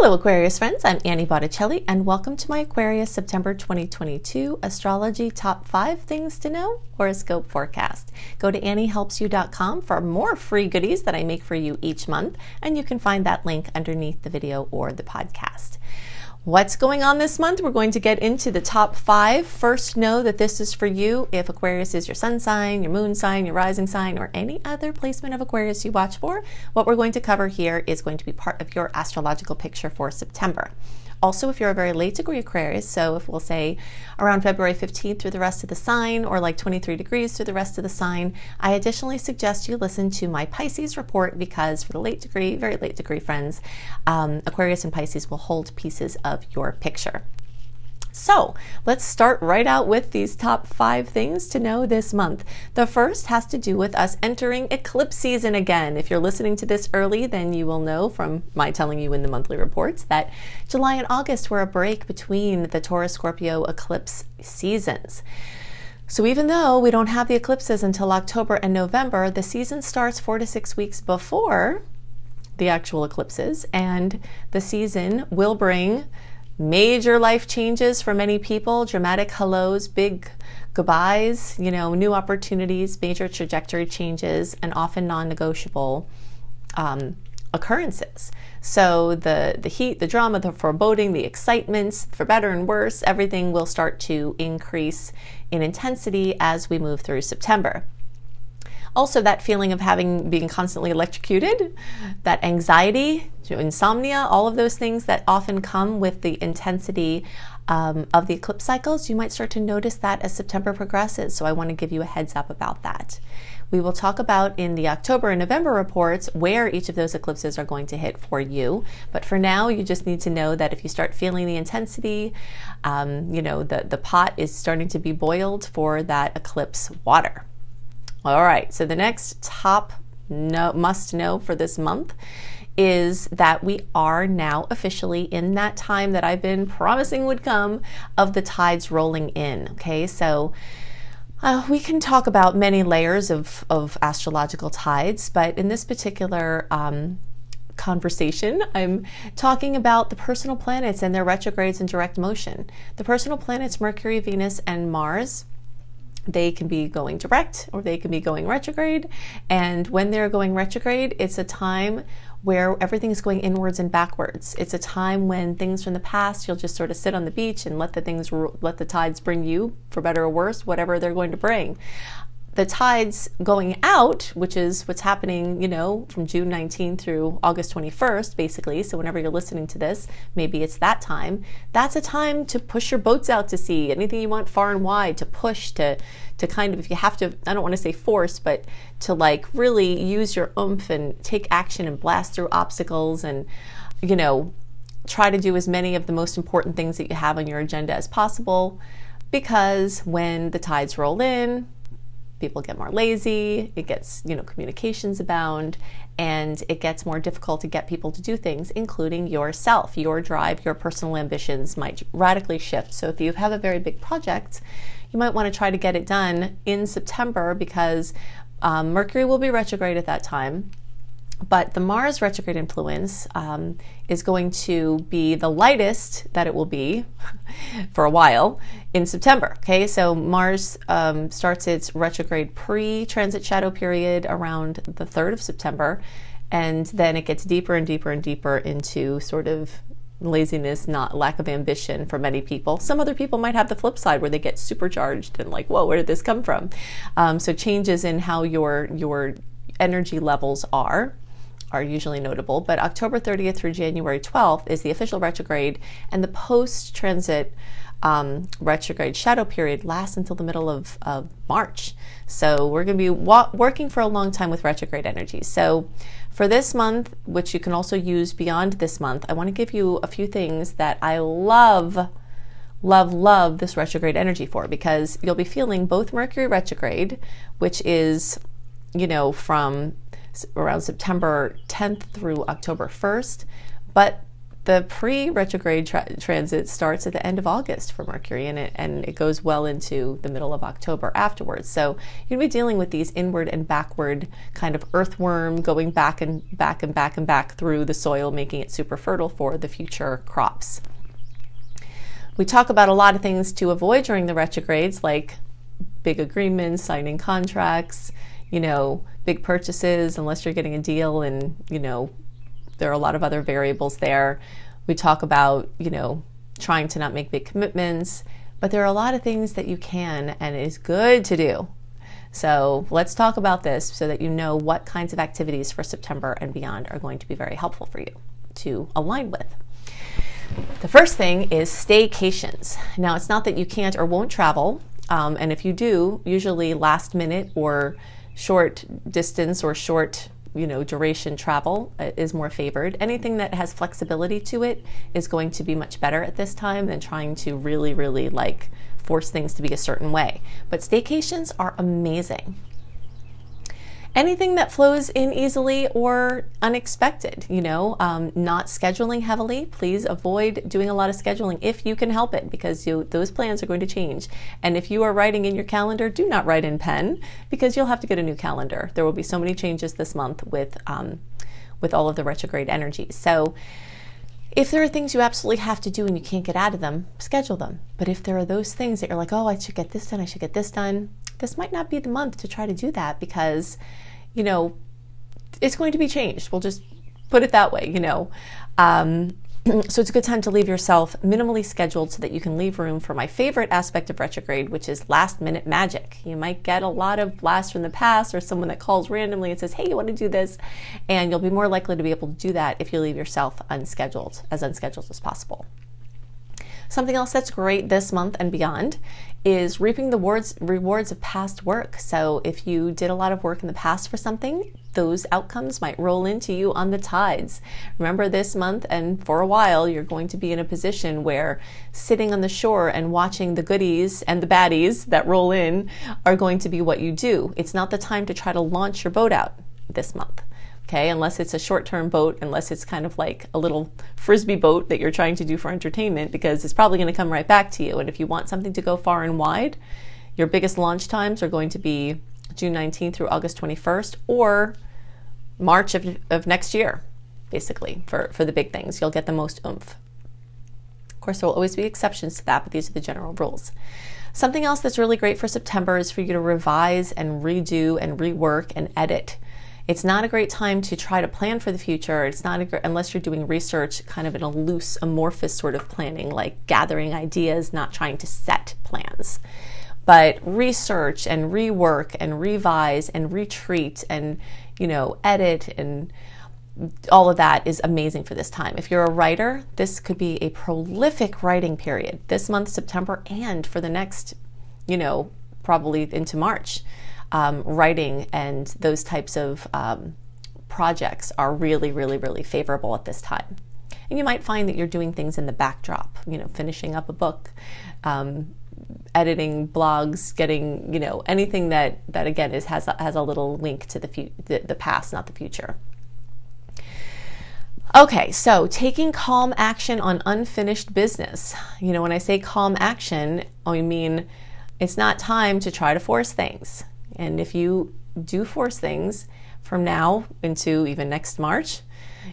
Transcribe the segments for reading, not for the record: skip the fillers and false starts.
Hello Aquarius friends, I'm Annie Botticelli and welcome to my Aquarius September 2022 Astrology Top 5 Things to Know Horoscope Forecast. Go to anniehelpsyou.com for more free goodies that I make for you each month, and you can find that link underneath the video or the podcast. What's going on this month? We're going to get into the top 5. First, know that this is for you if Aquarius is your sun sign, your moon sign, your rising sign, or any other placement of Aquarius you watch for. What we're going to cover here is going to be part of your astrological picture for September. Also, if you're a very late degree Aquarius, so if we'll say around February 15th through the rest of the sign, or like 23 degrees through the rest of the sign, I additionally suggest you listen to my Pisces report, because for the late degree, very late degree friends, Aquarius and Pisces will hold pieces of your picture. So let's start right out with these top 5 things to know this month. The first has to do with us entering eclipse season again. If you're listening to this early, then you will know from my telling you in the monthly reports that July and August were a break between the Taurus-Scorpio eclipse seasons. So even though we don't have the eclipses until October and November, the season starts 4 to 6 weeks before the actual eclipses, and the season will bring major life changes for many people, dramatic hellos, big goodbyes, new opportunities, major trajectory changes, and often non-negotiable occurrences. So the heat, the drama, the foreboding, the excitements, for better and worse, everything will start to increase in intensity as we move through September. Also, that feeling of being constantly electrocuted, that anxiety, insomnia, all of those things that often come with the intensity of the eclipse cycles, you might start to notice that as September progresses. So I want to give you a heads up about that. We will talk about in the October and November reports where each of those eclipses are going to hit for you. But for now, you just need to know that if you start feeling the intensity, the pot is starting to be boiled for that eclipse water. All right, so the next top must know for this month is that we are now officially in that time that I've been promising would come of the tides rolling in. Okay, so we can talk about many layers of astrological tides, but in this particular conversation, I'm talking about the personal planets and their retrogrades and direct motion. The personal planets, Mercury, Venus, and Mars, they can be going direct or they can be going retrograde. And when they're going retrograde, it's a time where everything's going inwards and backwards. It's a time when things from the past, you'll just sort of sit on the beach and let the tides bring you, for better or worse, whatever they're going to bring. The tides going out, which is what's happening, from June 19th through August 21st, basically. So whenever you're listening to this, maybe it's that time. That's a time to push your boats out to sea. Anything you want far and wide, to push, to kind of, if you have to, I don't want to say force, but to like really use your oomph and take action and blast through obstacles and, try to do as many of the most important things that you have on your agenda as possible. Because when the tides roll in, people get more lazy, it gets, communications abound, and it gets more difficult to get people to do things, including yourself. Your drive, your personal ambitions might radically shift. So if you have a very big project, you might want to try to get it done in September, because Mercury will be retrograde at that time. But the Mars retrograde influence is going to be the lightest that it will be for a while in September. Okay, so Mars starts its retrograde pre-transit shadow period around the 3rd of September, and then it gets deeper and deeper and deeper into sort of laziness, not lack of ambition for many people. Some other people might have the flip side where they get supercharged and like, whoa, where did this come from? So changes in how your energy levels are usually notable, but October 30th through January 12th is the official retrograde, and the post-transit retrograde shadow period lasts until the middle of March. So we're going to be working for a long time with retrograde energy. So for this month, which you can also use beyond this month, I want to give you a few things that I love this retrograde energy for, because you'll be feeling both Mercury retrograde, which is, from around September 10th through October 1st, but the pre-retrograde transit starts at the end of August for Mercury, and it goes well into the middle of October afterwards. So you're going to be dealing with these inward and backward kind of earthworm going back and back and back and back through the soil, making it super fertile for the future crops. We talk about a lot of things to avoid during the retrogrades, like big agreements, signing contracts, big purchases, unless you're getting a deal, and, there are a lot of other variables there. We talk about, trying to not make big commitments, but there are a lot of things that you can and it is good to do. So let's talk about this so that you know what kinds of activities for September and beyond are going to be very helpful for you to align with. The first thing is staycations. Now, it's not that you can't or won't travel, and if you do, usually last minute or short distance or short duration travel is more favored. Anything that has flexibility to it is going to be much better at this time than trying to really, really force things to be a certain way. But staycations are amazing. Anything that flows in easily or unexpected, not scheduling heavily. Please avoid doing a lot of scheduling if you can help it, because those plans are going to change. And if you are writing in your calendar, do not write in pen, because you'll have to get a new calendar. There will be so many changes this month with all of the retrograde energies. So if there are things you absolutely have to do and you can't get out of them, schedule them. But if there are those things that you're like, oh, I should get this done, I should get this done, this might not be the month to try to do that, because it's going to be changed. We'll just put it that way, So it's a good time to leave yourself minimally scheduled so that you can leave room for my favorite aspect of retrograde, which is last minute magic. You might get a lot of blasts from the past, or someone that calls randomly and says, hey, you want to do this? And you'll be more likely to be able to do that if you leave yourself unscheduled as possible. Something else that's great this month and beyond is reaping the rewards of past work. So if you did a lot of work in the past for something, those outcomes might roll into you on the tides. Remember, this month and for a while, you're going to be in a position where sitting on the shore and watching the goodies and the baddies that roll in are going to be what you do. It's not the time to try to launch your boat out this month. Okay, unless it's a short-term boat, unless it's kind of like a little frisbee boat that you're trying to do for entertainment, because it's probably going to come right back to you. And if you want something to go far and wide, your biggest launch times are going to be June 19th through August 21st, or March of next year, basically, for the big things. You'll get the most oomph. Of course, there will always be exceptions to that, but these are the general rules. Something else that's really great for September is for you to revise and redo and rework and edit. It's not a great time to try to plan for the future. It's not unless you're doing research kind of in a loose, amorphous sort of planning, like gathering ideas, not trying to set plans. But research and rework and revise and retreat and, edit and all of that is amazing for this time. If you're a writer, this could be a prolific writing period this month, September, and for the next, probably into March. Writing and those types of projects are really, really, really favorable at this time. And you might find that you're doing things in the backdrop, finishing up a book, editing blogs, getting, anything that again has a little link to the past, not the future. Okay, so taking calm action on unfinished business. When I say calm action, I mean it's not time to try to force things. And if you do force things from now into even next March,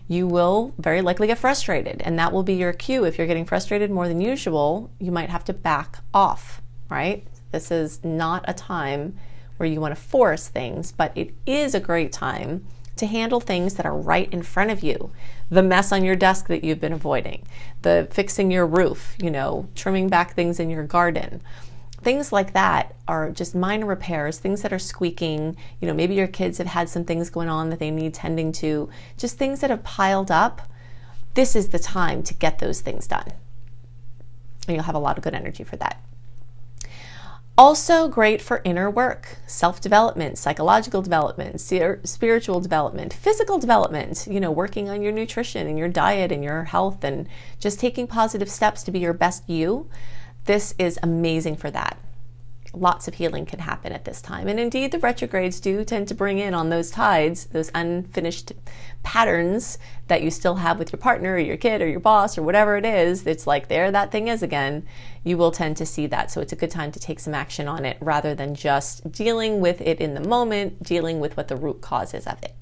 you will very likely get frustrated. And that will be your cue. If you're getting frustrated more than usual, you might have to back off, right? This is not a time where you want to force things, but it is a great time to handle things that are right in front of you. The mess on your desk that you've been avoiding, the fixing your roof, trimming back things in your garden. Things like that are just minor repairs, things that are squeaking. Maybe your kids have had some things going on that they need tending to, just things that have piled up. This is the time to get those things done. And you'll have a lot of good energy for that. Also great for inner work, self-development, psychological development, spiritual development, physical development, working on your nutrition and your diet and your health and just taking positive steps to be your best you. This is amazing for that. lots of healing can happen at this time. And indeed, the retrogrades do tend to bring in on those tides, those unfinished patterns that you still have with your partner or your kid or your boss or whatever it is. It's like, there that thing is again. You will tend to see that. So it's a good time to take some action on it rather than just dealing with it in the moment, dealing with what the root cause is of it.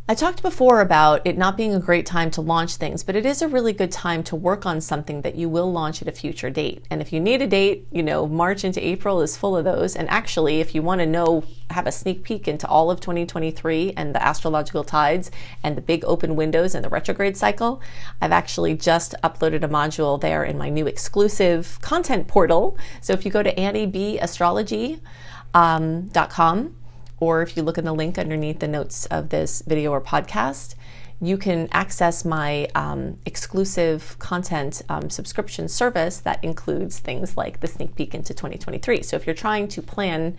I talked before about it not being a great time to launch things, but it is a really good time to work on something that you will launch at a future date. And if you need a date, you know, March into April is full of those. And actually, if you want to know, have a sneak peek into all of 2023 and the astrological tides and the big open windows and the retrograde cycle, I've actually just uploaded a module there in my new exclusive content portal. So if you go to AnnieBAstrology.com, or if you look in the link underneath the notes of this video or podcast, you can access my exclusive content subscription service that includes things like the sneak peek into 2023. So if you're trying to plan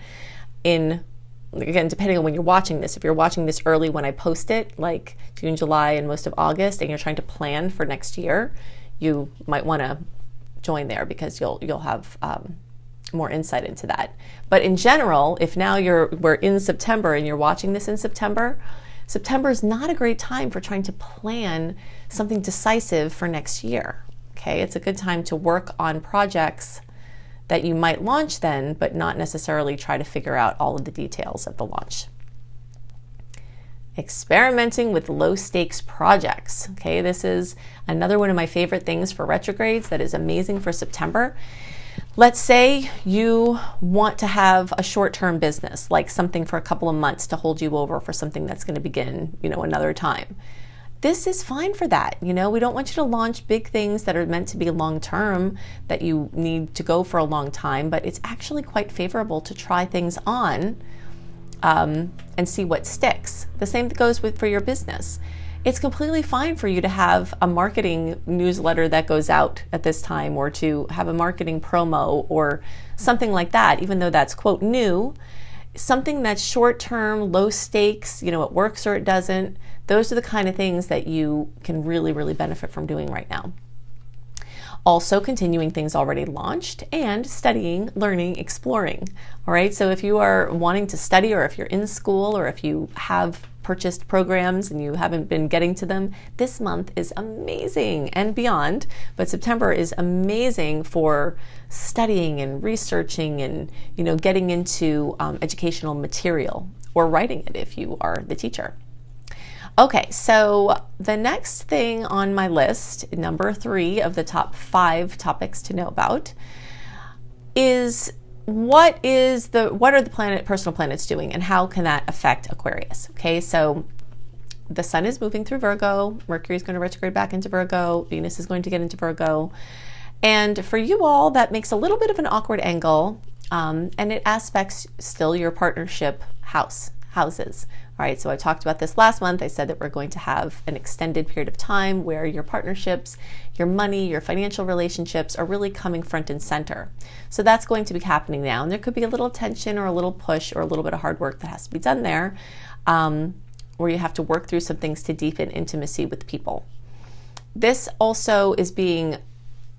in, again, depending on when you're watching this, if you're watching this early when I post it, like June, July, and most of August, and you're trying to plan for next year, you might want to join there because you'll have more insight into that. But in general, if now we're in September and you're watching this in September, September is not a great time for trying to plan something decisive for next year. Okay, it's a good time to work on projects that you might launch then, but not necessarily try to figure out all of the details of the launch. Experimenting with low stakes projects. Okay, this is another one of my favorite things for retrogrades that is amazing for September. Let's say you want to have a short-term business, like something for a couple of months to hold you over for something that's going to begin, you know, another time. This is fine for that. You know, we don't want you to launch big things that are meant to be long-term, that you need to go for a long time, but it's actually quite favorable to try things on and see what sticks. The same goes for your business. It's completely fine for you to have a marketing newsletter that goes out at this time, or to have a marketing promo or something like that, even though that's, quote, new. Something that's short-term, low stakes, you know, it works or it doesn't. Those are the kind of things that you can really, really benefit from doing right now. Also continuing things already launched and studying, learning, exploring. All right, so if you are wanting to study, or if you're in school, or if you have purchased programs and you haven't been getting to them, this month is amazing, and beyond. But September is amazing for studying and researching and, you know, getting into educational material, or writing it if you are the teacher. Okay, so the next thing on my list, number 3 of the top 5 topics to know about, is what are the personal planets doing, and how can that affect Aquarius? Okay, so the sun is moving through Virgo, Mercury is going to retrograde back into Virgo, Venus is going to get into Virgo, and for you all, that makes a little bit of an awkward angle, and it aspects still your partnership houses. All right, so I talked about this last month. I said that we're going to have an extended period of time where your partnerships, your money, your financial relationships are really coming front and center. So that's going to be happening now. And there could be a little tension or a little push or a little bit of hard work that has to be done there, where you have to work through some things to deepen intimacy with people. This also is being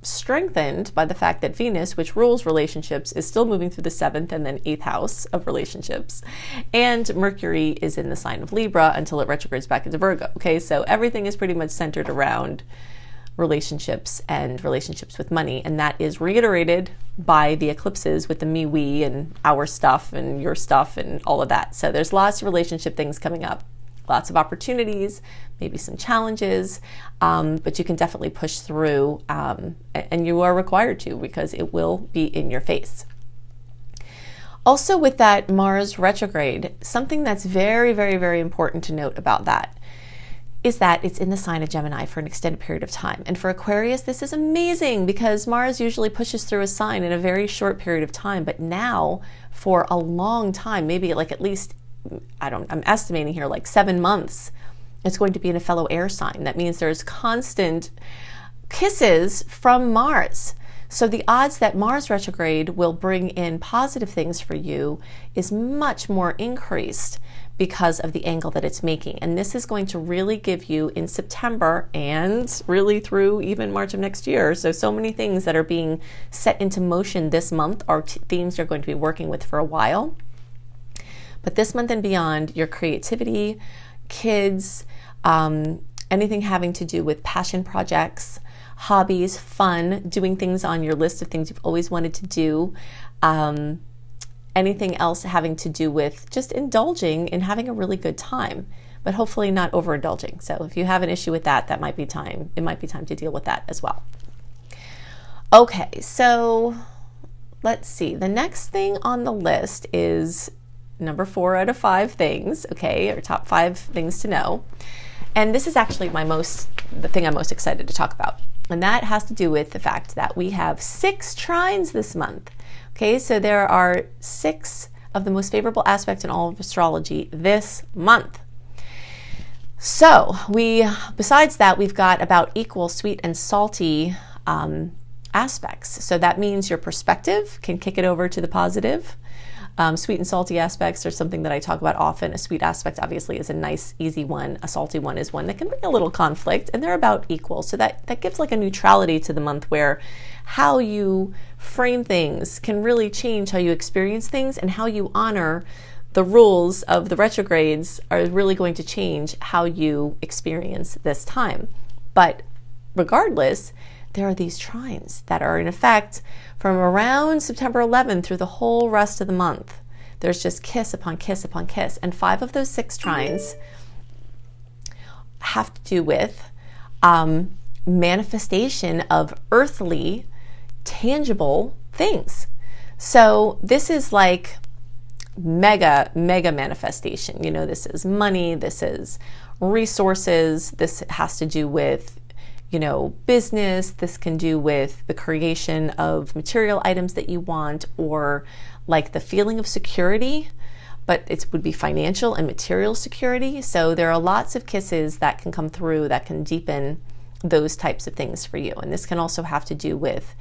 strengthened by the fact that Venus, which rules relationships, is still moving through the 7th and then 8th house of relationships, and Mercury is in the sign of Libra until it retrogrades back into Virgo. Okay, so everything is pretty much centered around relationships and relationships with money, and that is reiterated by the eclipses with the me, we, and our stuff and your stuff and all of that. So there's lots of relationship things coming up. Lots of opportunities, maybe some challenges, but you can definitely push through, and you are required to, because it will be in your face. Also, with that Mars retrograde, something that's very, very, very important to note about that is that it's in the sign of Gemini for an extended period of time. And for Aquarius, this is amazing, because Mars usually pushes through a sign in a very short period of time, but now for a long time, maybe like at least, I'm estimating here like 7 months, it's going to be in a fellow air sign. That means there's constant kisses from Mars. So the odds that Mars retrograde will bring in positive things for you is much more increased because of the angle that it's making. And this is going to really give you in September and really through even March of next year. So many things that are being set into motion this month are themes you're going to be working with for a while. But this month and beyond, your creativity, kids, anything having to do with passion projects, hobbies, fun, doing things on your list of things you've always wanted to do, anything else having to do with just indulging and having a really good time, but hopefully not overindulging. So if you have an issue with that, it might be time to deal with that as well. Okay, so let's see. The next thing on the list is number 4 out of 5 things, okay, or top 5 things to know. And this is actually the thing I'm most excited to talk about. And that has to do with the fact that we have 6 trines this month. Okay, so there are 6 of the most favorable aspects in all of astrology this month. So besides that, we've got about equal sweet and salty aspects. So that means your perspective can kick it over to the positive. Sweet and salty aspects are something that I talk about often. A sweet aspect obviously is a nice, easy one. A salty one is one that can bring a little conflict, and they're about equal. So that gives like a neutrality to the month where how you frame things can really change how you experience things, and how you honor the rules of the retrogrades are really going to change how you experience this time. But regardless, there are these trines that are in effect from around September 11th through the whole rest of the month. There's just kiss upon kiss upon kiss. And 5 of those 6 trines have to do with manifestation of earthly, tangible things. So this is like mega manifestation. You know, this is money, this is resources, this has to do with business. This can do with the creation of material items that you want, or like the feeling of security, but it would be financial and material security. So there are lots of kisses that can come through that can deepen those types of things for you. And this can also have to do with,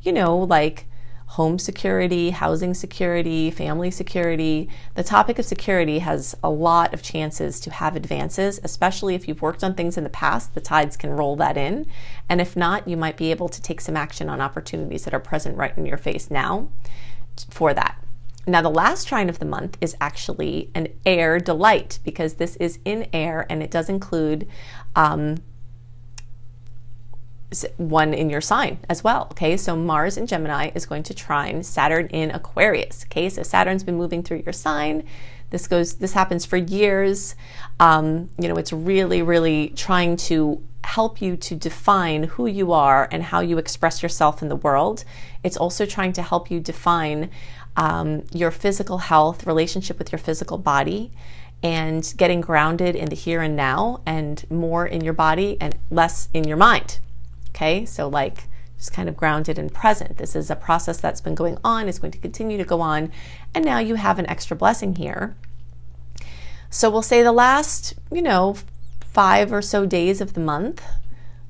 like home security, housing security, family security. The topic of security has a lot of chances to have advances, especially if you've worked on things in the past. The tides can roll that in. And if not, you might be able to take some action on opportunities that are present right in your face now for that. Now, the last trine of the month is actually an air delight, because this is in air, and it does include one in your sign as well. Okay, so Mars in Gemini is going to trine Saturn in Aquarius. Okay, so Saturn's been moving through your sign. This happens for years. It's really trying to help you to define who you are and how you express yourself in the world. It's also trying to help you define your physical health, relationship with your physical body, and getting grounded in the here and now, and more in your body and less in your mind. Okay, so like just kind of grounded and present. This is a process that's been going on, it's going to continue to go on, and now you have an extra blessing here. So we'll say the last, 5 or so days of the month,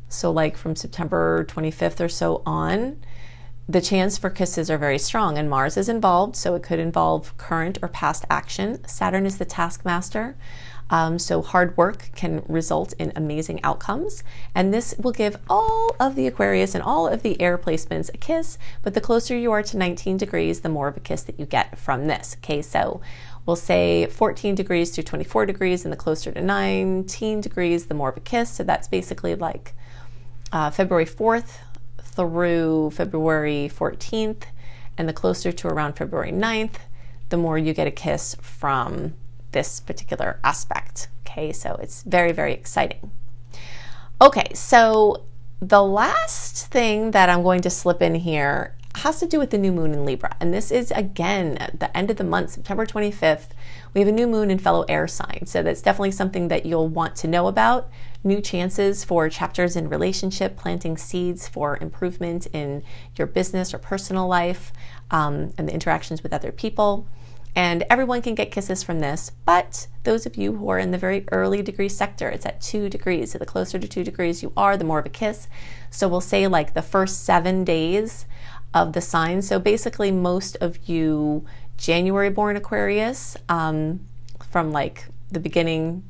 so like from September 25th or so on, the chance for kisses are very strong, and Mars is involved, so it could involve current or past action. Saturn is the taskmaster. So hard work can result in amazing outcomes, and this will give all of the Aquarius and all of the air placements a kiss, but the closer you are to 19 degrees, the more of a kiss that you get from this. Okay, so we'll say 14 degrees to 24 degrees, and the closer to 19 degrees, the more of a kiss. So that's basically like February 4th through February 14th, and the closer to around February 9th, the more you get a kiss from this particular aspect. Okay, so it's very exciting. Okay, so the last thing that I'm going to slip in here has to do with the new moon in Libra, and this is again at the end of the month, September 25th. We have a new moon in fellow air sign, so that's definitely something that you'll want to know about. New chances for chapters in relationship, planting seeds for improvement in your business or personal life, and the interactions with other people. And everyone can get kisses from this, but those of you who are in the very early degree sector, it's at 2 degrees. So the closer to 2 degrees you are, the more of a kiss. So we'll say like the first 7 days of the signs. So basically most of you January born Aquarius, from like the beginning,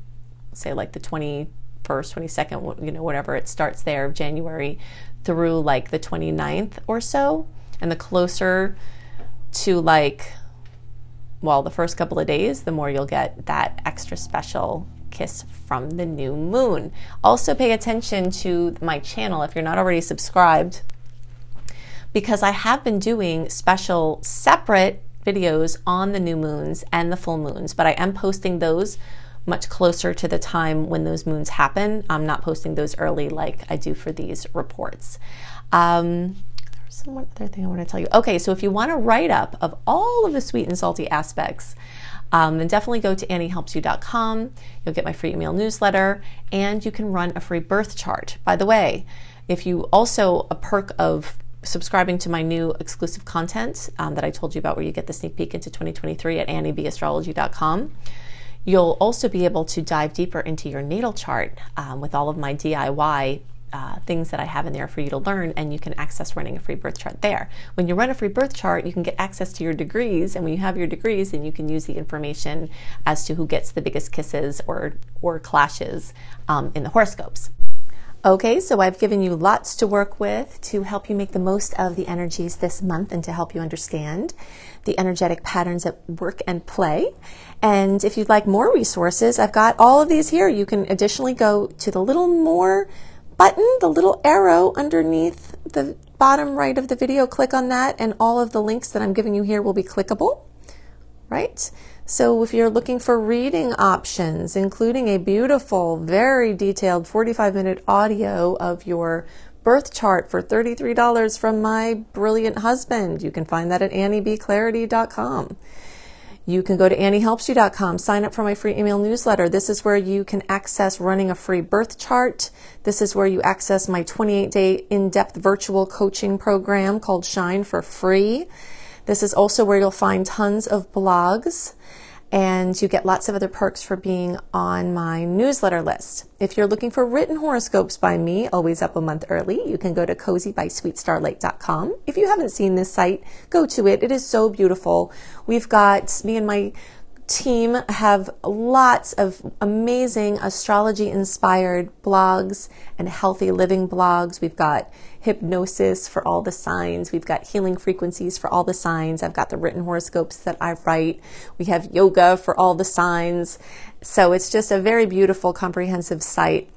say like the 21st, 22nd, you know, whatever, it starts there of January through like the 29th or so. And the closer to like, well, the first couple of days, the more you'll get that extra special kiss from the new moon. Also pay attention to my channel if you're not already subscribed, because I have been doing special separate videos on the new moons and the full moons, but I am posting those much closer to the time when those moons happen. I'm not posting those early like I do for these reports. There's one other thing I want to tell you. Okay, so if you want a write-up of all of the sweet and salty aspects, then definitely go to anniehelpsyou.com. You'll get my free email newsletter, and you can run a free birth chart. By the way, if you also, a perk of subscribing to my new exclusive content that I told you about, where you get the sneak peek into 2023 at anniebastrology.com, you'll also be able to dive deeper into your natal chart with all of my DIY things that I have in there for you to learn, and you can access running a free birth chart there. When you run a free birth chart, you can get access to your degrees, and when you have your degrees, then you can use the information as to who gets the biggest kisses or clashes in the horoscopes. Okay, so I've given you lots to work with to help you make the most of the energies this month and to help you understand the energetic patterns at work and play. And if you'd like more resources, I've got all of these here. You can additionally go to the little more button, the little arrow underneath the bottom right of the video. Click on that, and all of the links that I'm giving you here will be clickable, right? So if you're looking for reading options, including a beautiful, very detailed 45-minute audio of your birth chart for $33 from my brilliant husband, you can find that at anniebclarity.com. You can go to anniehelpsyou.com, sign up for my free email newsletter. This is where you can access running a free birth chart. This is where you access my 28-day in-depth virtual coaching program called Shine for free. This is also where you'll find tons of blogs, and you get lots of other perks for being on my newsletter list. If you're looking for written horoscopes by me, always up a month early, you can go to cozybysweetstarlight.com. If you haven't seen this site, go to it. It is so beautiful. We've got, me and my team have lots of amazing astrology-inspired blogs and healthy living blogs. We've got hypnosis for all the signs. We've got healing frequencies for all the signs. I've got the written horoscopes that I write. We have yoga for all the signs. So it's just a very beautiful, comprehensive site.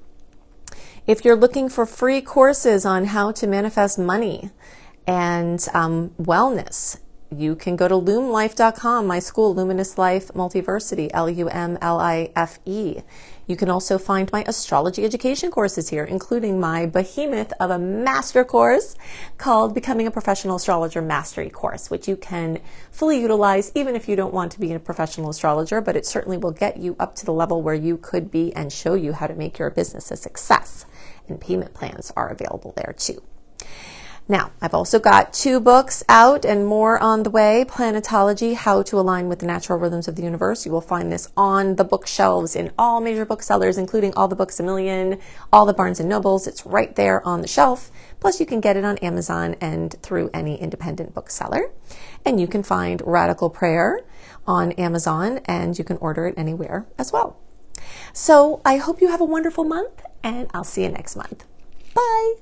If you're looking for free courses on how to manifest money and wellness, you can go to lumlife.com, my school, Luminous Life Multiversity, LUMLIFE. You can also find my astrology education courses here, including my behemoth of a master course called Becoming a Professional Astrologer Mastery Course, which you can fully utilize even if you don't want to be a professional astrologer, but it certainly will get you up to the level where you could be and show you how to make your business a success. And payment plans are available there too. Now, I've also got 2 books out and more on the way. Planetology, How to Align with the Natural Rhythms of the Universe. You will find this on the bookshelves in all major booksellers, including all the Books A Million, all the Barnes & Nobles. It's right there on the shelf. Plus, you can get it on Amazon and through any independent bookseller. And you can find Radical Prayer on Amazon, and you can order it anywhere as well. So I hope you have a wonderful month, and I'll see you next month. Bye!